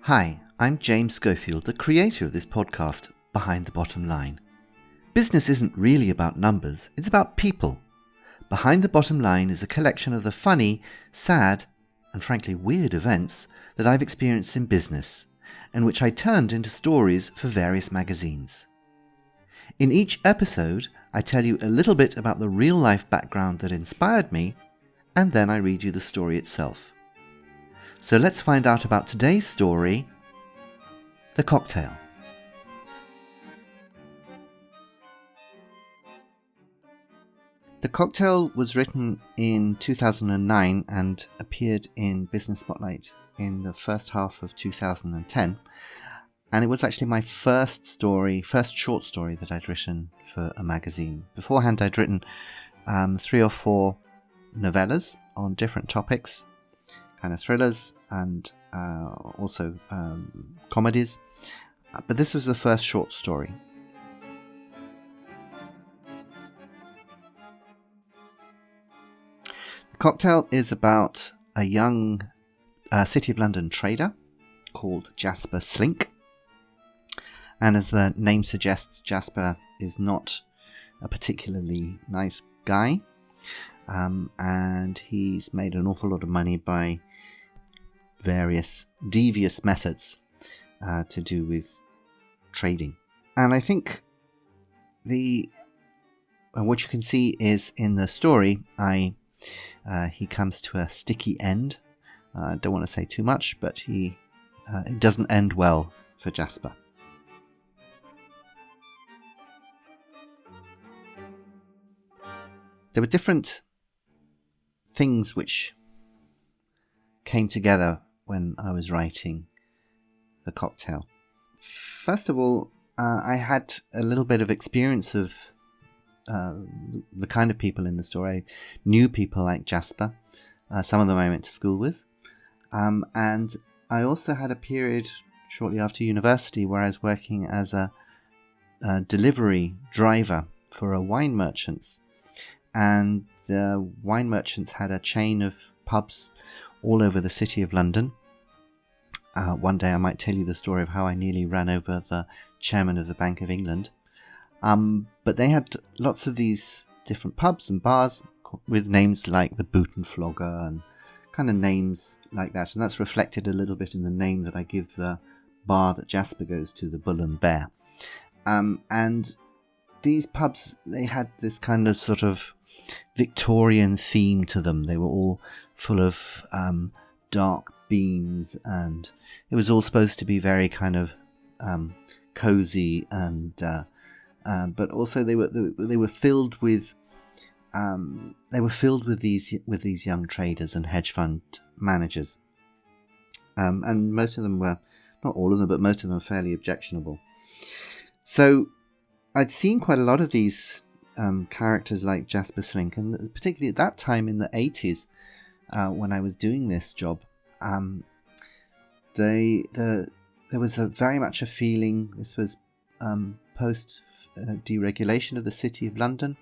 Hi, I'm James Schofield, the creator of this podcast, Behind the Bottom Line. Business isn't really about numbers, it's about people. Behind the Bottom Line is a collection of the funny, sad, and frankly weird events that I've experienced in business, and which I turned into stories for various magazines. In each episode, I tell you a little bit about the real-life background that inspired me, and then I read you the story itself. So let's find out about today's story, The Cocktail. The Cocktail was written in 2009 and appeared in Business Spotlight in the first half of 2010. And it was actually my first short story that I'd written for a magazine. Beforehand, I'd written 3 or 4 novellas on different topics, kind of thrillers and also comedies. But this was the first short story. The Cocktail is about a young City of London trader called Jasper Slink. And as the name suggests, Jasper is not a particularly nice guy. And he's made an awful lot of money by various devious methods to do with trading. And I think what you can see is in the story, he comes to a sticky end. I don't want to say too much, but it doesn't end well for Jasper. There were different things which came together when I was writing The Cocktail. First of all, I had a little bit of experience of the kind of people in the story. I knew people like Jasper. Some of them I went to school with. And I also had a period shortly after university where I was working as a delivery driver for a wine merchant's. And the wine merchants had a chain of pubs all over the City of London. One day I might tell you the story of how I nearly ran over the chairman of the Bank of England. But they had lots of these different pubs and bars with names like the Boot and Flogger and kind of names like that. And that's reflected a little bit in the name that I give the bar that Jasper goes to, the Bull and Bear. And these pubs, they had this kind of sort of Victorian theme to them. They were all full of dark beams, and it was all supposed to be very kind of cozy, and but also they were filled with these young traders and hedge fund managers, and most of them were, not all of them, but most of them were fairly objectionable. So I'd seen quite a lot of these characters like Jasper Slink, and particularly at that time in the 80s, when I was doing this job, there was very much a feeling. This was post deregulation of the City of London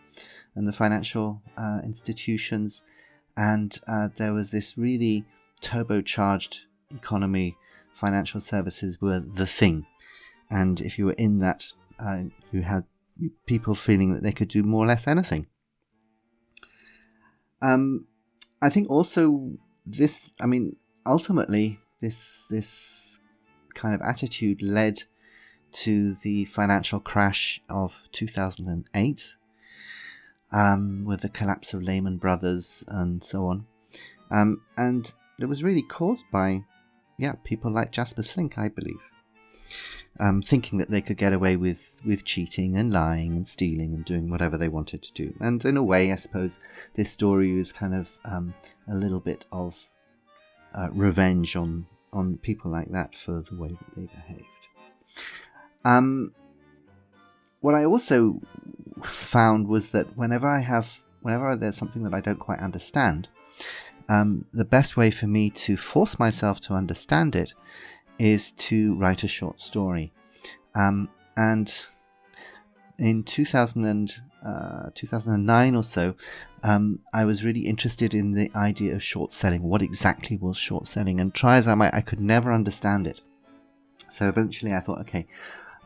and the financial institutions, and there was this really turbocharged economy. Financial services were the thing, and if you were in that, you had people feeling that they could do more or less anything. I think also ultimately this kind of attitude led to the financial crash of 2008, with the collapse of Lehman Brothers and so on. And it was really caused by, people like Jasper Slink, I believe. Thinking that they could get away with cheating and lying and stealing and doing whatever they wanted to do. And in a way, I suppose, this story was kind of a little bit of revenge on people like that for the way that they behaved. What I also found was that whenever there's something that I don't quite understand, the best way for me to force myself to understand it is to write a short story. And in 2009 or so, I was really interested in the idea of short selling. What exactly was short selling? And try as I might, I could never understand it. So eventually I thought, okay,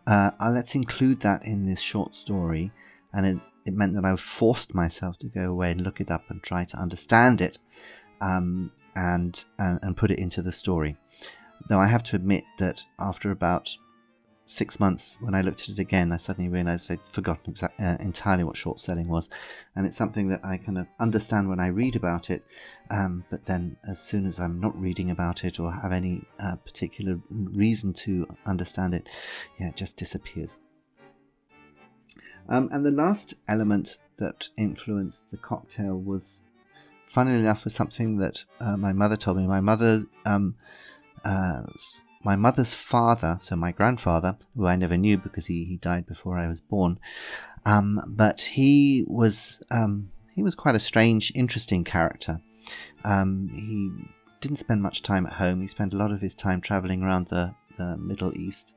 let's include that in this short story. And it meant that I forced myself to go away and look it up and try to understand it, and put it into the story. Though I have to admit that after about 6 months, when I looked at it again, I suddenly realised I'd forgotten entirely what short selling was. And it's something that I kind of understand when I read about it, but then as soon as I'm not reading about it or have any particular reason to understand it, it just disappears. And the last element that influenced the cocktail was, funnily enough, was something that my mother told me. My mother's father, so my grandfather, who I never knew because he died before I was born, but he was quite a strange, interesting character. He didn't spend much time at home. He spent a lot of his time travelling around the Middle East.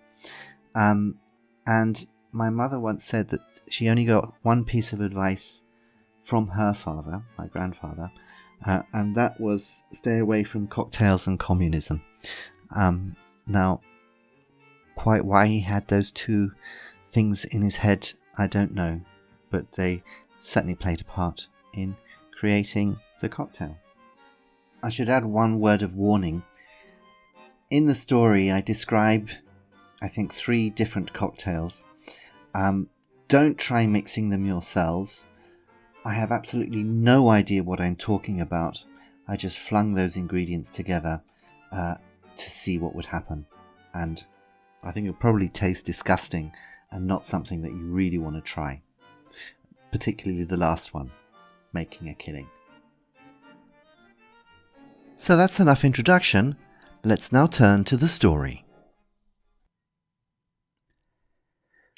And my mother once said that she only got one piece of advice from her father, my grandfather, and that was stay away from cocktails and communism. Now, quite why he had those two things in his head, I don't know, but they certainly played a part in creating the cocktail. I should add one word of warning. In the story, I describe, I think, 3 different cocktails. Don't try mixing them yourselves. I have absolutely no idea what I'm talking about. I just flung those ingredients together to see what would happen. And I think it'll probably taste disgusting and not something that you really want to try. Particularly the last one, making a killing. So that's enough introduction. Let's now turn to the story.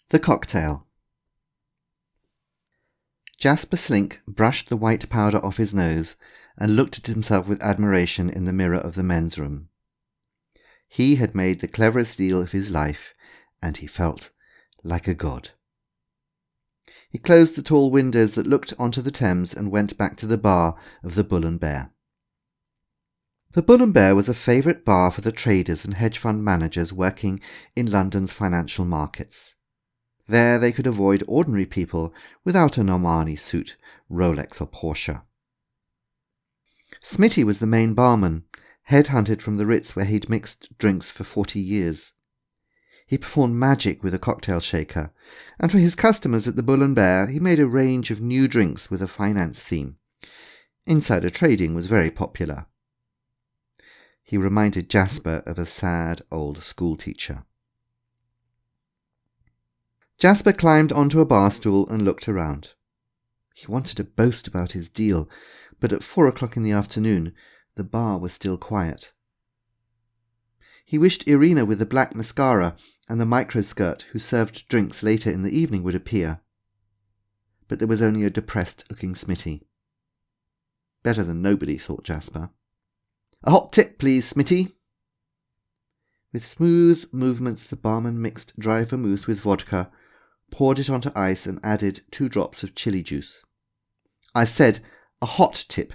The cocktail. Jasper Slink brushed the white powder off his nose and looked at himself with admiration in the mirror of the men's room. He had made the cleverest deal of his life, and he felt like a god. He closed the tall windows that looked onto the Thames and went back to the bar of the Bull and Bear. The Bull and Bear was a favourite bar for the traders and hedge fund managers working in London's financial markets. There they could avoid ordinary people without an Armani suit, Rolex or Porsche. Smitty was the main barman, headhunted from the Ritz where he'd mixed drinks for 40 years. He performed magic with a cocktail shaker, and for his customers at the Bull and Bear he made a range of new drinks with a finance theme. Insider trading was very popular. He reminded Jasper of a sad old schoolteacher. Jasper climbed onto a bar stool and looked around. He wanted to boast about his deal, but at 4 o'clock in the afternoon the bar was still quiet. He wished Irina with the black mascara and the microskirt who served drinks later in the evening would appear. But there was only a depressed-looking Smitty. Better than nobody, thought Jasper. "A hot tip, please, Smitty." With smooth movements the barman mixed dry vermouth with vodka, poured it onto ice and added 2 drops of chili juice. "I said a hot tip."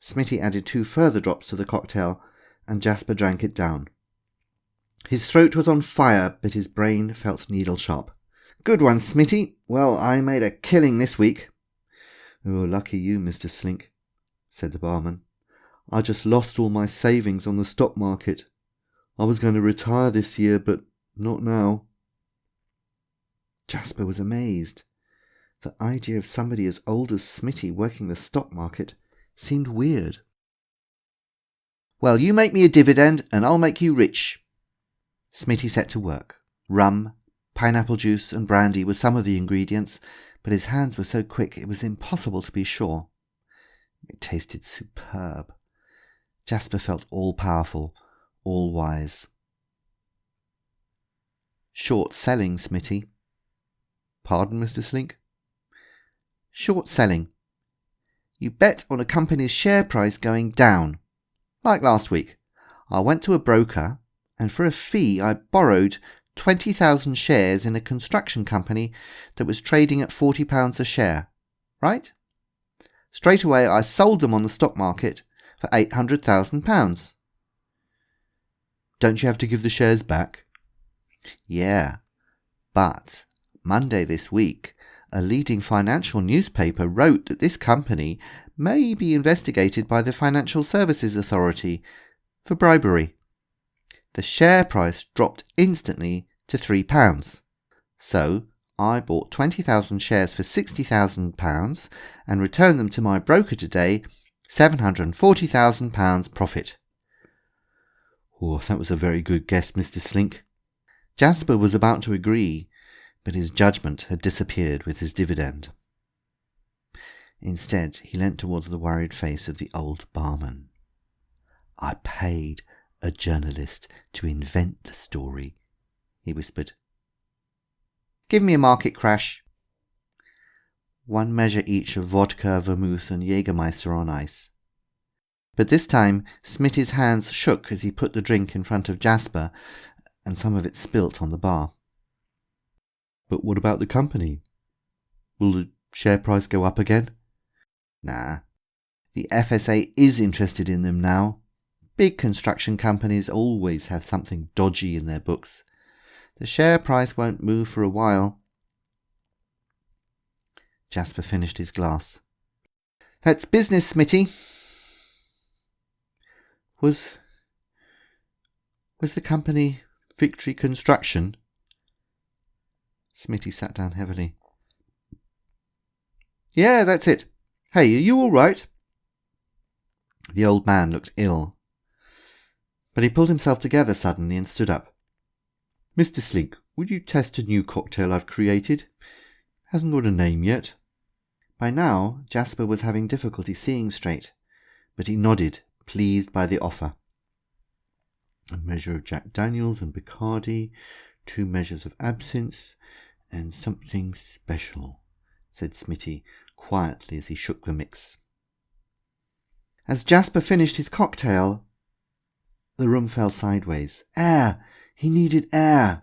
Smitty added 2 further drops to the cocktail, and Jasper drank it down. His throat was on fire, but his brain felt needle-sharp. "Good one, Smitty. Well, I made a killing this week." "Oh, lucky you, Mr. Slink," said the barman. "I just lost all my savings on the stock market. I was going to retire this year, but not now." Jasper was amazed. The idea of somebody as old as Smitty working the stock market seemed weird. "Well, you make me a dividend and I'll make you rich." Smitty set to work. Rum, pineapple juice and brandy were some of the ingredients, but his hands were so quick it was impossible to be sure. It tasted superb. Jasper felt all-powerful, all-wise. "Short selling, Smitty." "Pardon, Mr. Slink?" "Short selling. You bet on a company's share price going down. Like last week. I went to a broker, and for a fee I borrowed 20,000 shares in a construction company that was trading at £40 a share. Right? Straight away I sold them on the stock market for £800,000. don't you have to give the shares back? Yeah, but Monday this week, a leading financial newspaper wrote that this company may be investigated by the Financial Services Authority for bribery. The share price dropped instantly to £3. So I bought 20,000 shares for £60,000 and returned them to my broker today, £740,000 profit. Oh, that was a very good guess, Mr. Slink. Jasper was about to agree, but his judgment had disappeared with his dividend. Instead, he leant towards the worried face of the old barman. I paid a journalist to invent the story, he whispered. Give me a market crash. 1 measure each of vodka, vermouth and Jägermeister on ice. But this time, Smitty's hands shook as he put the drink in front of Jasper, and some of it spilt on the bar. But what about the company? Will the share price go up again? Nah. The FSA is interested in them now. Big construction companies always have something dodgy in their books. The share price won't move for a while. Jasper finished his glass. That's business, Smitty. Was the company Victory Construction? Smitty sat down heavily. Yeah, that's it. Hey, are you all right? The old man looked ill, but he pulled himself together suddenly and stood up. Mr. Slink, would you test a new cocktail I've created? Hasn't got a name yet. By now, Jasper was having difficulty seeing straight, but he nodded, pleased by the offer. A measure of Jack Daniels and Bacardi, 2 measures of absinthe, and something special, said Smitty quietly as he shook the mix. As Jasper finished his cocktail, the room fell sideways. Air! He needed air!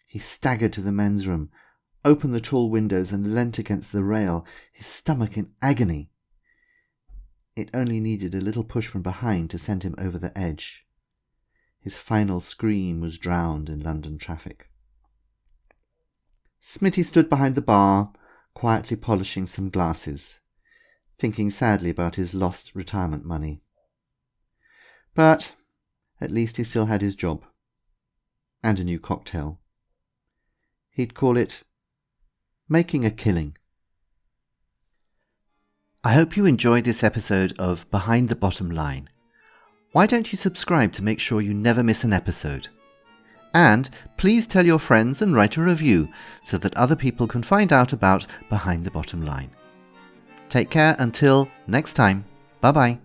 He staggered to the men's room, opened the tall windows and leant against the rail, his stomach in agony. It only needed a little push from behind to send him over the edge. His final scream was drowned in London traffic. Smitty stood behind the bar, quietly polishing some glasses, thinking sadly about his lost retirement money. But at least he still had his job, and a new cocktail. He'd call it Making a Killing. I hope you enjoyed this episode of Behind the Bottom Line. Why don't you subscribe to make sure you never miss an episode? And please tell your friends and write a review so that other people can find out about Behind the Bottom Line. Take care until next time. Bye-bye.